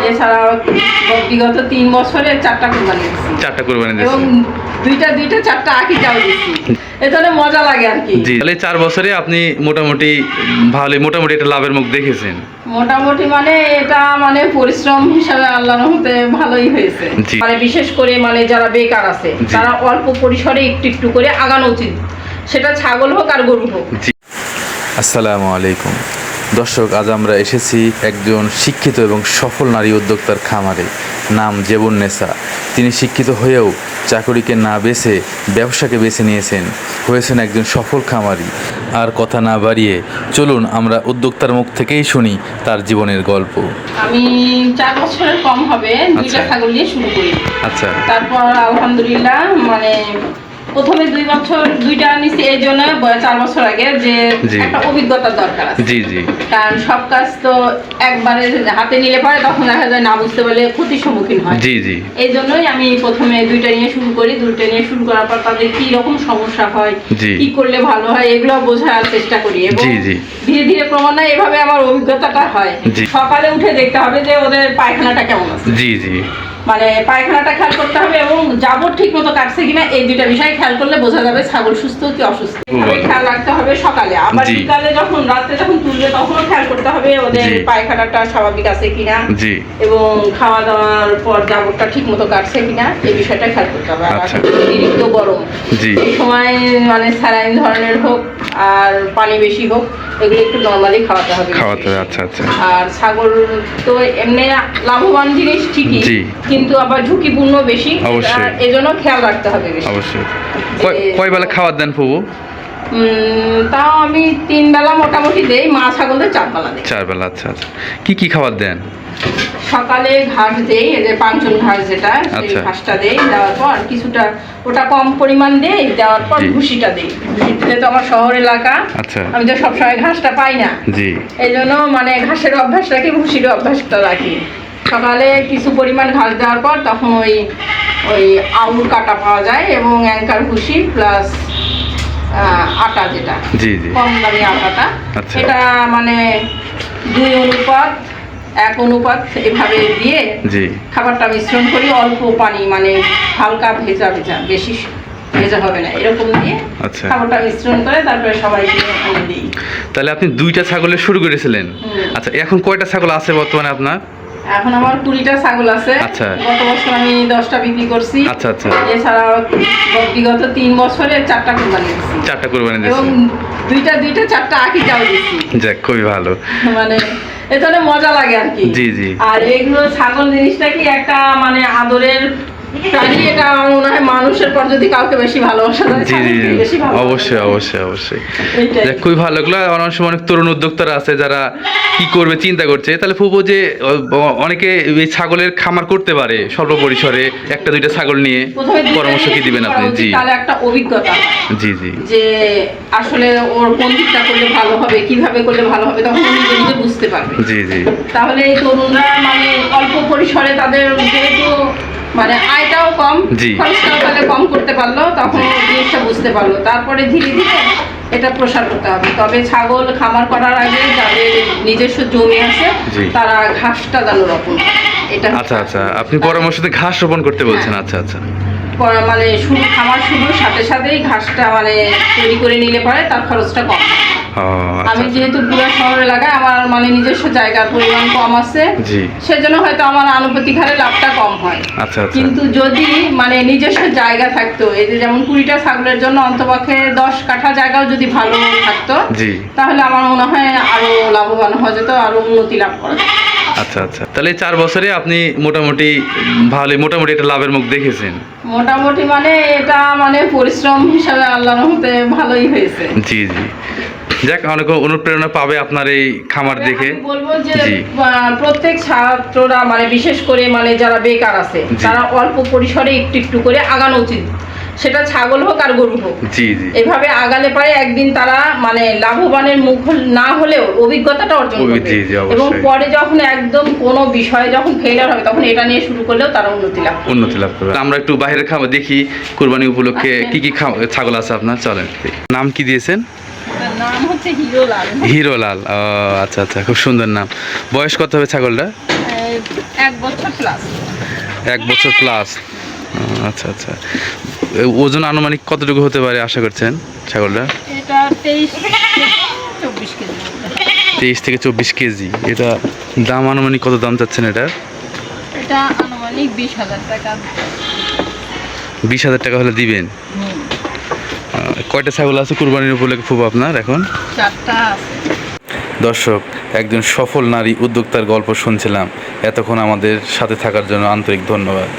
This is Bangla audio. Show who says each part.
Speaker 1: এছাড়া বিগত 3 বছরে 4টা কোরবানি দিয়েছি।
Speaker 2: 4টা কোরবানি
Speaker 1: এবং
Speaker 2: দিয়েছেন।
Speaker 1: 4টা আকিকাও দিয়েছি। এজন্য মজা লাগে আর কি।
Speaker 2: জি, তাহলে 4 বছরে আপনি মোটামুটি মোটামুটি একটা লাভের মুখ দেখেছেন।
Speaker 1: মোটামুটি মানে এটা মানে পরিশ্রম হিসাবে আল্লাহর রহমতে ভালোই হয়েছে। মানে বিশেষ করে মানে যারা বেকার আছে তারা অল্প পরিসরে একটু একটু করে আগানো উচিত, সেটা ছাগল হোক আর গরু হোক।
Speaker 2: আসসালামু আলাইকুম দর্শক, আজ আমরা এসেছি একজন শিক্ষিত এবং সফল নারী উদ্যোক্তার খামারে। নাম জেবুন্নেসা। তিনি শিক্ষিত হয়েও চাকরিকে না বেছে ব্যবসাকে বেছে নিয়েছেন, হয়েছেন একজন সফল খামারি। আর কথা না বাড়িয়ে চলুন আমরা উদ্যোক্তার মুখ থেকেই শুনি তার জীবনের গল্প।
Speaker 1: আমি 4 বছরের কম হবে 2টা ছাগল নিয়ে শুরু করি।
Speaker 2: আচ্ছা,
Speaker 1: তারপর আলহামদুলিল্লাহ মানে প্রথমে 2 বছর 2টা নিছি এই জন্য 4 বছর আগে যে একটা অভিজ্ঞতার দরকার আছে।
Speaker 2: জি জি,
Speaker 1: কারণ সব কাজ তো একবারে হাতে নিলে পরে তখন দেখা যায় না বুঝতে পারলে ক্ষতির সম্মুখীন হয়।
Speaker 2: জি জি,
Speaker 1: এই জন্যই আমি প্রথমে 2টা নিয়ে শুরু করি। 2টা নিয়ে শুরু করার পর তাদের কি রকম সমস্যা হয়, কি করলে ভালো হয় এগুলো বোঝার চেষ্টা করি এবং ধীরে ধীরে ক্রমান্বয়ে এভাবে আমার অভিজ্ঞতাটা হয়। সকালে উঠে দেখতে হবে যে ওদের পায়খানাটা কেমন আছে।
Speaker 2: জি জি,
Speaker 1: মানে পায়খানাটা খেয়াল করতে হবে এবং জাবর ঠিক মতো কাটছে কিনা, এই 2টা বিষয় খেয়াল করলে বোঝা যাবে ছাগল সুস্থ কি অসুস্থ। খেয়াল রাখতে হবে সকালে, আবার বিকালে যখন রাতে যখন তুলবে তখনও খেয়াল করতে হবে ওদের পায়খানাটা স্বাভাবিক আছে কিনা এবং খাওয়া দাওয়ার পর জাবরটা ঠিক মতো কাটছে কিনা এই বিষয়টা খেয়াল করতে হবে। আর অতিরিক্ত গরম এই সময় মানে স্যালাইন ধরনের হোক আর পানি বেশি হোক এগুলো একটু নরমালি খাওয়াতে হবে।
Speaker 2: আচ্ছা আচ্ছা।
Speaker 1: আর ছাগল তো এমনি লাভবান জিনিস ঠিকই, কিন্তু আবার ঝুঁকিপূর্ণ বেশি, এজন্য খেয়াল রাখতে হবে বেশি।
Speaker 2: অবশ্যই। কয় বেলা খাবার দেন ফুবু?
Speaker 1: তাও আমি 3 বেলা মোটামুটি দেই, মা ছাগলদের 4 বেলা দেই।
Speaker 2: 4 বেলা, আচ্ছা আচ্ছা। কি খাবার দেন?
Speaker 1: সকালে ঘাস দেই, এই যে পাঞ্চন ঘাস যেটা সেই ঘাসটা দেই, দেওয়ার পর কিছুটা ওটা কম পরিমাণ দেই, দেওয়ার পর ভুসিটা দেই। ভুসিতে তো আমার শহর এলাকা, আমি তো সবসময় ঘাসটা পাই না, এই জন্য মানে ঘাসের অভ্যাস রাখি, ভুসির অভ্যাসটা রাখি। সকালে কিছু পরিমাণ ঘাস দেওয়ার পর তখন ওই আউল কাটা পাওয়া যায় এবং অ্যাঙ্কার ভুসি প্লাস আটা যেটা কম দামি আটাটা, এটা মানে 2:1 অনুপাত এভাবে দিয়ে খাবারটা মিশ্রণ করি। অল্প পানি মানে হালকা ভেজা ভেজা, বেশি ভেজা হবে না, এরকম দিয়ে খাবারটা মিশ্রণ করে তারপরে সবাইকে এনে দিই।
Speaker 2: তাহলে আপনি 2টা ছাগলের শুরু করেছিলেন। আচ্ছা, এখন কয়টা ছাগল আছে বর্তমানে আপনার?
Speaker 1: এখন আমার 20টা ছাগল আছে। গত বছর আমি 10টা বিক্রি করছি।
Speaker 2: আচ্ছা আচ্ছা।
Speaker 1: এছাড়া বিগত 3 বছরে 4টা কোরবানি দিয়েছি।
Speaker 2: 4টা কোরবানি দিয়েছি
Speaker 1: এবং 2টা 4টা আকিকাও দিয়েছি।
Speaker 2: যাক, খুবই ভালো।
Speaker 1: মানে এজন্য মজা লাগে আর কি।
Speaker 2: জি জি।
Speaker 1: আর এগুলো ছাগল জিনিসটা কি একটা মানে আদরের প্রাণী, এটা আমার মনে হয় মানুষের পর যদি কাউকে বেশি ভালোবাসা যায় বেশি ভালো।
Speaker 2: অবশ্যই অবশ্যই অবশ্যই। যাক, খুবই ভালো। এগুলো অনেক সময় অনেক তরুণ উদ্যোক্তারা আছে যারা কি করবে চিন্তা করছে। তাহলে ফুপু যে অনেকে এই ছাগলের খামার করতে পারে স্বল্প পরিসরে 1-2টা ছাগল নিয়ে, পরামর্শ কি দিবেন আপনি? জি,
Speaker 1: তাহলে একটা অভিজ্ঞতা
Speaker 2: জি জি, যে
Speaker 1: আসলে ওর কোন দিকটা করলে ভালো হবে, কিভাবে করলে ভালো হবে, তখন নিজে নিজে বুঝতে পারবে।
Speaker 2: জি জি।
Speaker 1: তাহলে এই তরুণরা মানে অল্প পরিসরে তাদের যেহেতু মানে আয়টাও কম, খরচটাও তাহলে কম করতে পারলো, তখন জিনিসটা বুঝতে পারলো। তারপরে ধীরে ধীরে এটা প্রসার করতে হবে। তবে ছাগল খামার করার আগে যাদের নিজস্ব জমি আছে তারা ঘাসটা যেন রোপণ করে। এটা
Speaker 2: আচ্ছা আচ্ছা, আপনি পরামর্শতে ঘাস রোপণ করতে বলছেন। আচ্ছা আচ্ছা।
Speaker 1: মানে খামার শুরুর সাথে সাথেই ঘাসটা মানে তৈরি করে নিলে পরে তার খরচটা কম। আমি যেহেতু পুরো শহর এলাকায় আমার মানে নিজস্ব জায়গার পরিমাণ কম আছে, সেজন্য হয়তো আমার আনুপাতিক হারে লাভটা কম হয়। কিন্তু যদি মানে নিজস্ব জায়গা থাকতো, এই যে যেমন 20টা ছাগলের জন্য অন্তপক্ষে 10 কাঠা জায়গাও যদি ভালো থাকতো তাহলে আমার মনে হয় আরো লাভবান হওয়া যেত, আরো উন্নতি লাভ করা যেত।
Speaker 2: আচ্ছা আচ্ছা। তাহলে 4 বছরে আপনি মোটামুটি একটা লাভের মুখ দেখেছেন।
Speaker 1: মোটামুটি মানে এটা মানে পরিশ্রম হিসাবে আল্লাহর রহমতে ভালোই হয়েছে।
Speaker 2: জি জি। যাক, অনেক অনুপ্রেরণা পাবে আপনার এই খামার দেখে।
Speaker 1: বলবো যে প্রত্যেক ছাত্ররা মানে বিশেষ করে মানে যারা বেকার আছে তারা অল্প পরিসরে একটু একটু করে আগানো উচিত, সেটা ছাগল হোক আর গরু হোক। এভাবে আগালে পারে একদিন তারা মানে লাভবানের মুখ না হলেও অভিজ্ঞতাটা অর্জন করবে এবং পরে যখন একদম কোনো বিষয়ে যখন ফেলিয়ার হবে তখন এটা নিয়ে শুরু করলেও তারা উন্নতি লাভ করবে।
Speaker 2: আমরা একটু বাইরের খাবার দেখি কুরবানি উপলক্ষে কি কি ছাগল আছে আপনার, চলেন। নাম কি দিয়েছেন?
Speaker 1: নাম হচ্ছে হিরোলাল।
Speaker 2: হিরোলাল, আচ্ছা আচ্ছা, খুব সুন্দর নাম। বয়স কত হবে ছাগলটা?
Speaker 1: 1 বছর প্লাস।
Speaker 2: 1 বছর প্লাস। আচ্ছা আচ্ছা, ওজন আনুমানিক কতটুকু হতে পারে আশা করছেন ছাগলটা?
Speaker 1: এটা 23 24 কেজি।
Speaker 2: 23 থেকে 24 কেজি। এটা দাম আনুমানিক কত দাম চাচ্ছেন এটার?
Speaker 1: এটা আনুমানিক 20,000 টাকা।
Speaker 2: 20,000 টাকা হলে দিবেন? কয়টা ছাগল আছে কুরবানির উপলক্ষে ফুপু আপনার এখন?
Speaker 1: 4টা আছে।
Speaker 2: দর্শক, একজন সফল নারী উদ্যোক্তার গল্প শুনছিলাম। এতক্ষণ আমাদের সাথে থাকার জন্য আন্তরিক ধন্যবাদ।